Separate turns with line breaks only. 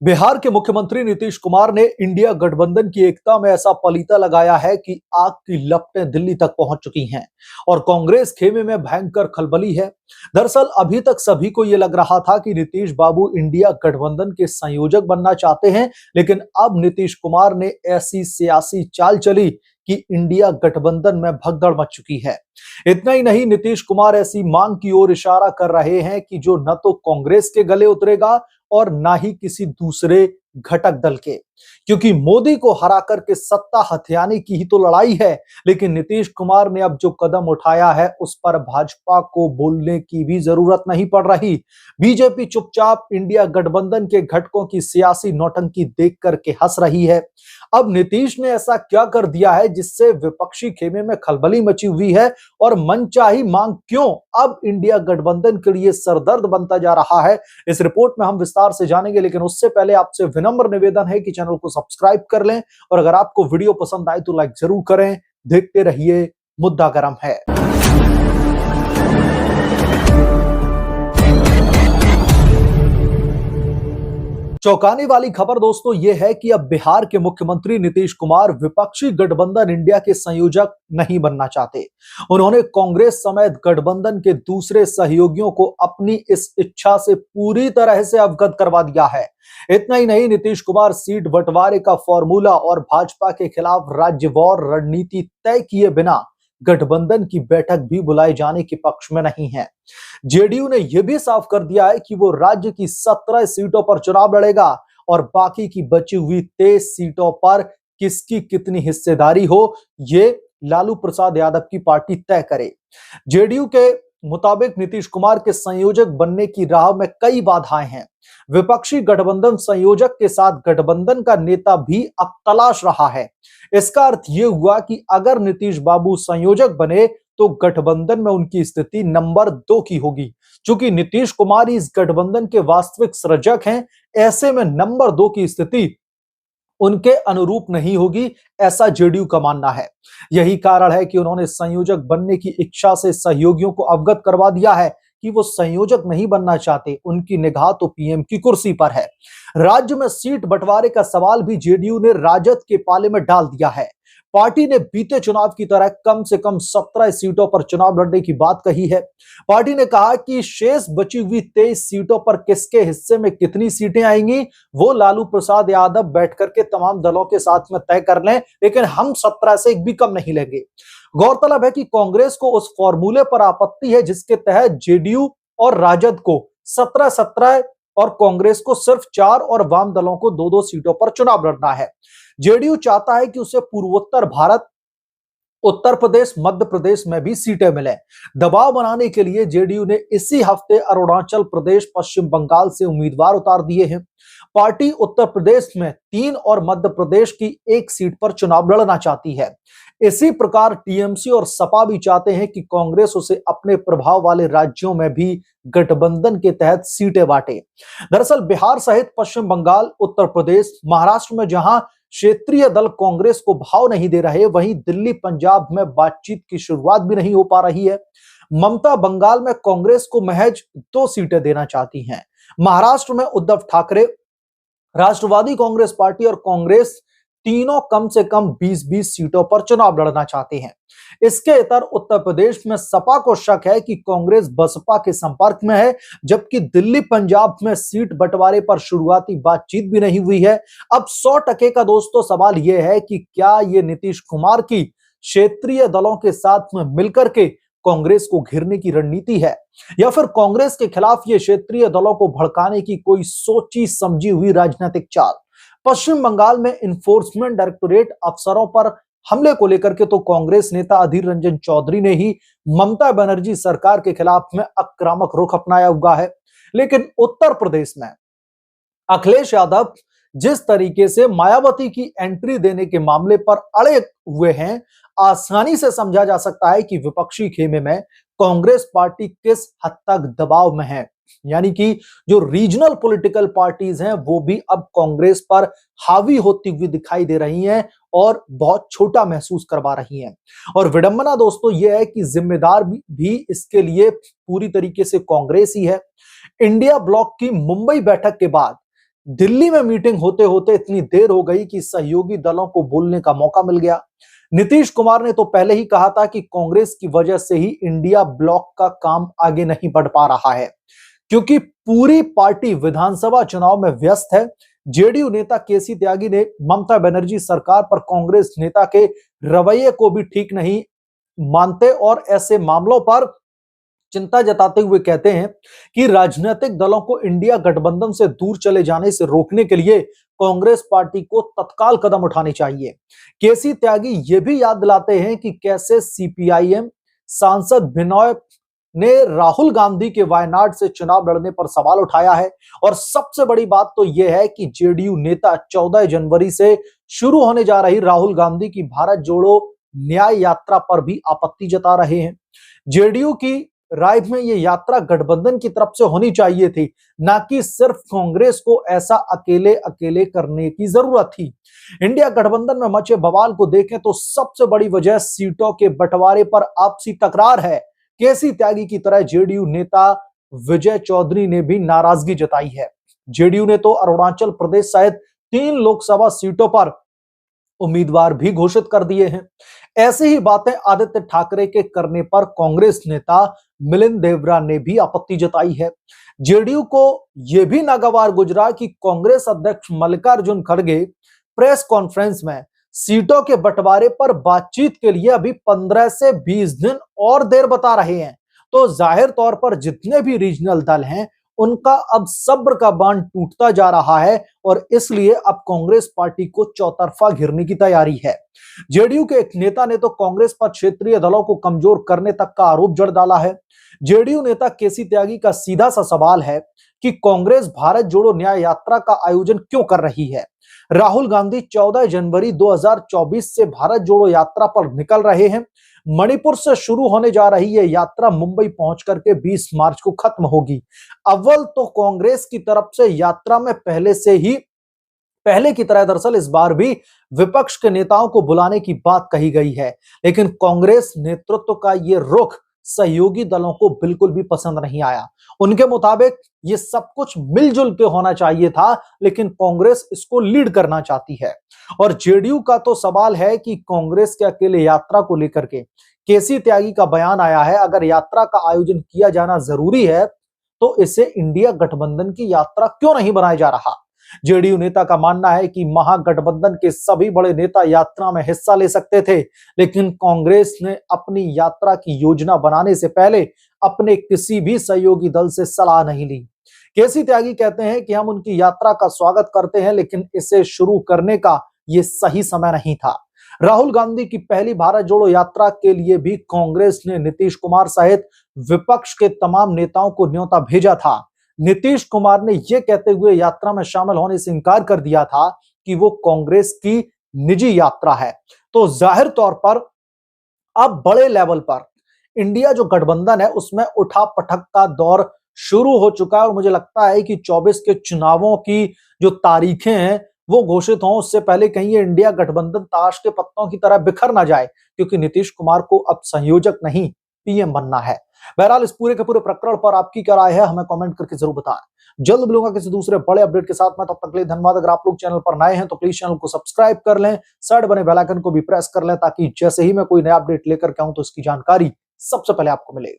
बिहार के मुख्यमंत्री नीतीश कुमार ने इंडिया गठबंधन की एकता में ऐसा पलीता लगाया है कि आग की लपटें दिल्ली तक पहुंच चुकी हैं और कांग्रेस खेमे में भयंकर खलबली है। दरअसल अभी तक सभी को यह लग रहा था कि नीतीश बाबू इंडिया गठबंधन के संयोजक बनना चाहते हैं, लेकिन अब नीतीश कुमार ने ऐसी सियासी चाल चली कि इंडिया गठबंधन में भगदड़ मच चुकी है। इतना ही नहीं, नीतीश कुमार ऐसी मांग की ओर इशारा कर रहे हैं कि जो न तो कांग्रेस के गले उतरेगा और ना ही किसी दूसरे घटक दल के, क्योंकि मोदी को हरा करके सत्ता हथियाने की ही तो लड़ाई है। लेकिन नीतीश कुमार ने अब जो कदम उठाया है उस पर भाजपा को बोलने की भी जरूरत नहीं पड़ रही। बीजेपी चुपचाप इंडिया गठबंधन के घटकों की सियासी नौटंकी देख करके हंस रही है। अब नीतीश ने ऐसा क्या कर दिया है जिससे विपक्षी खेमे में खलबली मची हुई है और मनचाही मांग क्यों अब इंडिया गठबंधन के लिए सरदर्द बनता जा रहा है, इस रिपोर्ट में हम विस्तार से जानेंगे। लेकिन उससे पहले आपसे विनम्र निवेदन है कि चैनल को सब्सक्राइब कर लें और अगर आपको वीडियो पसंद आए तो लाइक जरूर करें। देखते रहिए, मुद्दा गरम है। चौंकाने वाली खबर दोस्तों यह है कि अब बिहार के मुख्यमंत्री नीतीश कुमार विपक्षी गठबंधन इंडिया के संयोजक नहीं बनना चाहते। उन्होंने कांग्रेस समेत गठबंधन के दूसरे सहयोगियों को अपनी इस इच्छा से पूरी तरह से अवगत करवा दिया है। इतना ही नहीं, नीतीश कुमार सीट बंटवारे का फॉर्मूला और भाजपा के खिलाफ राज्यवार रणनीति तय किए बिना गठबंधन की बैठक भी बुलाए जाने के पक्ष में नहीं है। जेडीयू ने यह भी साफ कर दिया है कि वो राज्य की 17 सीटों पर चुनाव लड़ेगा और बाकी की बची हुई 23 सीटों पर किसकी कितनी हिस्सेदारी हो, ये लालू प्रसाद यादव की पार्टी तय करे। जेडीयू के मुताबिक नीतीश कुमार के संयोजक बनने की राह में कई बाधाएं हैं। विपक्षी गठबंधन संयोजक के साथ गठबंधन का नेता भी अब तलाश रहा है। इसका अर्थ यह हुआ कि अगर नीतीश बाबू संयोजक बने तो गठबंधन में उनकी स्थिति नंबर 2 की होगी। चूंकि नीतीश कुमार इस गठबंधन के वास्तविक सृजक हैं, ऐसे में नंबर 2 की स्थिति उनके अनुरूप नहीं होगी, ऐसा जेडीयू का मानना है। यही कारण है कि उन्होंने संयोजक बनने की इच्छा से सहयोगियों को अवगत करवा दिया है कि वो संयोजक नहीं बनना चाहते, उनकी निगाह तो पीएम की कुर्सी पर है। राज्य में सीट बंटवारे का सवाल भी जेडीयू ने राजद के पाले में डाल दिया है। पार्टी ने बीते चुनाव की तरह कम से कम 17 सीटों पर चुनाव लड़ने की बात कही है। पार्टी ने कहा कि शेष बची हुई 23 सीटों पर किसके हिस्से में कितनी सीटें आएंगी वो लालू प्रसाद यादव बैठ करके तमाम दलों के साथ में तय कर लें, लेकिन हम 17 से एक भी कम नहीं लेंगे। गौरतलब है कि कांग्रेस को उस फॉर्मूले पर आपत्ति है जिसके तहत जेडीयू और राजद को 17-17 और कांग्रेस को सिर्फ 4 और वाम दलों को 2-2 सीटों पर चुनाव लड़ना है। जेडीयू चाहता है कि उसे पूर्वोत्तर भारत, उत्तर प्रदेश, मध्य प्रदेश में भी सीटें मिले। दबाव बनाने के लिए जेडीयू ने इसी हफ्ते अरुणाचल प्रदेश, पश्चिम बंगाल से उम्मीदवार उतार दिए हैं। पार्टी उत्तर प्रदेश में 3 और मध्य प्रदेश की 1 सीट पर चुनाव लड़ना चाहती है। इसी प्रकार टीएमसी और सपा भी चाहते हैं कि कांग्रेस उसे अपने प्रभाव वाले राज्यों में भी गठबंधन के तहत सीटें बांटे। दरअसल बिहार सहित पश्चिम बंगाल, उत्तर प्रदेश, महाराष्ट्र में जहां क्षेत्रीय दल कांग्रेस को भाव नहीं दे रहे, वहीं दिल्ली, पंजाब में बातचीत की शुरुआत भी नहीं हो पा रही है। ममता बंगाल में कांग्रेस को महज 2 सीटें देना चाहती हैं। महाराष्ट्र में उद्धव ठाकरे, राष्ट्रवादी कांग्रेस पार्टी और कांग्रेस तीनों कम से कम 20-20 सीटों पर चुनाव लड़ना चाहते हैं। इसके इतर उत्तर प्रदेश में सपा को शक है कि कांग्रेस बसपा के संपर्क में है, जबकि दिल्ली, पंजाब में सीट बंटवारे पर शुरुआती बातचीत भी नहीं हुई है। अब 100% का दोस्तों सवाल यह है कि क्या ये नीतीश कुमार की क्षेत्रीय दलों के साथ में मिलकर के कांग्रेस को घेरने की रणनीति है, या फिर कांग्रेस के खिलाफ ये क्षेत्रीय दलों को भड़काने की कोई सोची समझी हुई राजनीतिक चाल। पश्चिम बंगाल में इन्फोर्समेंट डायरेक्टोरेट अफसरों पर हमले को लेकर के तो कांग्रेस नेता अधीर रंजन चौधरी ने ही ममता बनर्जी सरकार के खिलाफ में आक्रामक रुख अपनाया हुआ है। लेकिन उत्तर प्रदेश में अखिलेश यादव जिस तरीके से मायावती की एंट्री देने के मामले पर अड़े हुए हैं, आसानी से समझा जा सकता है कि विपक्षी खेमे में कांग्रेस पार्टी किस हद तक दबाव में है। यानी कि जो रीजनल पॉलिटिकल पार्टीज हैं वो भी अब कांग्रेस पर हावी होती हुई दिखाई दे रही हैं और बहुत छोटा महसूस करवा रही हैं। और विडंबना दोस्तों यह है कि जिम्मेदार भी इसके लिए पूरी तरीके से कांग्रेस ही है। इंडिया ब्लॉक की मुंबई बैठक के बाद दिल्ली में मीटिंग होते होते इतनी देर हो गई कि सहयोगी दलों को बोलने का मौका मिल गया। नीतीश कुमार ने तो पहले ही कहा था कि कांग्रेस की वजह से ही इंडिया ब्लॉक का काम आगे नहीं बढ़ पा रहा है, क्योंकि पूरी पार्टी विधानसभा चुनाव में व्यस्त है। जेडीयू नेता केसी त्यागी ने ममता बनर्जी सरकार पर कांग्रेस नेता के रवैये को भी ठीक नहीं मानते और ऐसे मामलों पर चिंता जताते हुए कहते हैं कि राजनीतिक दलों को इंडिया गठबंधन से दूर चले जाने से रोकने के लिए कांग्रेस पार्टी को तत्काल कदम उठाने चाहिए। केसी त्यागी ये भी याद दिलाते हैं कि कैसे सीपीआईएम सांसद बिनॉय ने राहुल गांधी के वायनाड से चुनाव लड़ने पर सवाल उठाया है। और सबसे बड़ी बात तो यह है कि जेडीयू नेता 14 जनवरी से शुरू होने जा रही राहुल गांधी की भारत जोड़ो न्याय यात्रा पर भी आपत्ति जता रहे हैं। जेडीयू की राय में यह यात्रा गठबंधन की तरफ से होनी चाहिए थी, ना कि सिर्फ कांग्रेस को ऐसा अकेले अकेले करने की जरूरत थी। इंडिया गठबंधन में मचे बवाल को देखें तो सबसे बड़ी वजह सीटों के बंटवारे पर आपसी तकरार है। केसी त्यागी की तरह जेडीयू नेता विजय चौधरी ने भी नाराजगी जताई है। जेडीयू ने तो अरुणाचल प्रदेश सहित 3 लोकसभा सीटों पर उम्मीदवार भी घोषित कर दिए हैं। ऐसी ही बातें आदित्य ठाकरे के करने पर कांग्रेस नेता मिलिंद देवरा ने भी आपत्ति जताई है। जेडीयू को यह भी नागवार गुजरा कि कांग्रेस अध्यक्ष मल्लिकार्जुन खड़गे प्रेस कॉन्फ्रेंस में सीटों के बंटवारे पर बातचीत के लिए अभी 15 से 20 दिन और देर बता रहे हैं। तो जाहिर तौर पर जितने भी रीजनल दल हैं उनका अब सब्र का बांध टूटता जा रहा है और इसलिए अब कांग्रेस पार्टी को चौतरफा घेरने की तैयारी है। जेडीयू के एक नेता ने तो कांग्रेस पर क्षेत्रीय दलों को कमजोर करने तक का आरोप जड़ डाला है। जेडीयू नेता केसी त्यागी का सीधा सा सवाल है कि कांग्रेस भारत जोड़ो न्याय यात्रा का आयोजन क्यों कर रही है। राहुल गांधी 14 जनवरी 2024 से भारत जोड़ो यात्रा पर निकल रहे हैं। मणिपुर से शुरू होने जा रही यह यात्रा मुंबई पहुंच करके 20 मार्च को खत्म होगी। अव्वल तो कांग्रेस की तरफ से यात्रा में पहले की तरह दरअसल इस बार भी विपक्ष के नेताओं को बुलाने की बात कही गई है, लेकिन कांग्रेस नेतृत्व का यह रुख सहयोगी दलों को बिल्कुल भी पसंद नहीं आया। उनके मुताबिक ये सब कुछ मिलजुल के होना चाहिए था, लेकिन कांग्रेस इसको लीड करना चाहती है। और जेडीयू का तो सवाल है कि कांग्रेस के अकेले यात्रा को लेकर के केसी त्यागी का बयान आया है, अगर यात्रा का आयोजन किया जाना जरूरी है तो इसे इंडिया गठबंधन की यात्रा क्यों नहीं बनाया जा रहा। जेडीयू नेता का मानना है कि महागठबंधन के सभी बड़े नेता यात्रा में हिस्सा ले सकते थे, लेकिन कांग्रेस ने अपनी यात्रा की योजना बनाने से पहले अपने किसी भी सहयोगी दल से सलाह नहीं ली। केसी त्यागी कहते हैं कि हम उनकी यात्रा का स्वागत करते हैं, लेकिन इसे शुरू करने का यह सही समय नहीं था। राहुल गांधी की पहली भारत जोड़ो यात्रा के लिए भी कांग्रेस ने नीतीश कुमार सहित विपक्ष के तमाम नेताओं को न्योता भेजा था। नीतीश कुमार ने यह कहते हुए यात्रा में शामिल होने से इनकार कर दिया था कि वो कांग्रेस की निजी यात्रा है। तो जाहिर तौर पर अब बड़े लेवल पर इंडिया जो गठबंधन है उसमें उठा पटक का दौर शुरू हो चुका है और मुझे लगता है कि 24 के चुनावों की जो तारीखें हैं वो घोषित हों उससे पहले कहीं ये इंडिया गठबंधन ताश के पत्तों की तरह बिखर ना जाए, क्योंकि नीतीश कुमार को अब संयोजक नहीं पीएम बनना है। बहरहाल इस पूरे के पूरे प्रकरण पर आपकी क्या राय है हमें कमेंट करके जरूर बताएं। जल्द मिलूंगा किसी दूसरे बड़े अपडेट के साथ में, तब तक के लिए धन्यवाद। अगर आप लोग चैनल पर नए हैं तो प्लीज चैनल को सब्सक्राइब कर लें, साइड बने बेल आइकन को भी प्रेस कर लें ताकि जैसे ही मैं कोई नया अपडेट लेकर के आऊं तो इसकी जानकारी सबसे पहले आपको मिले।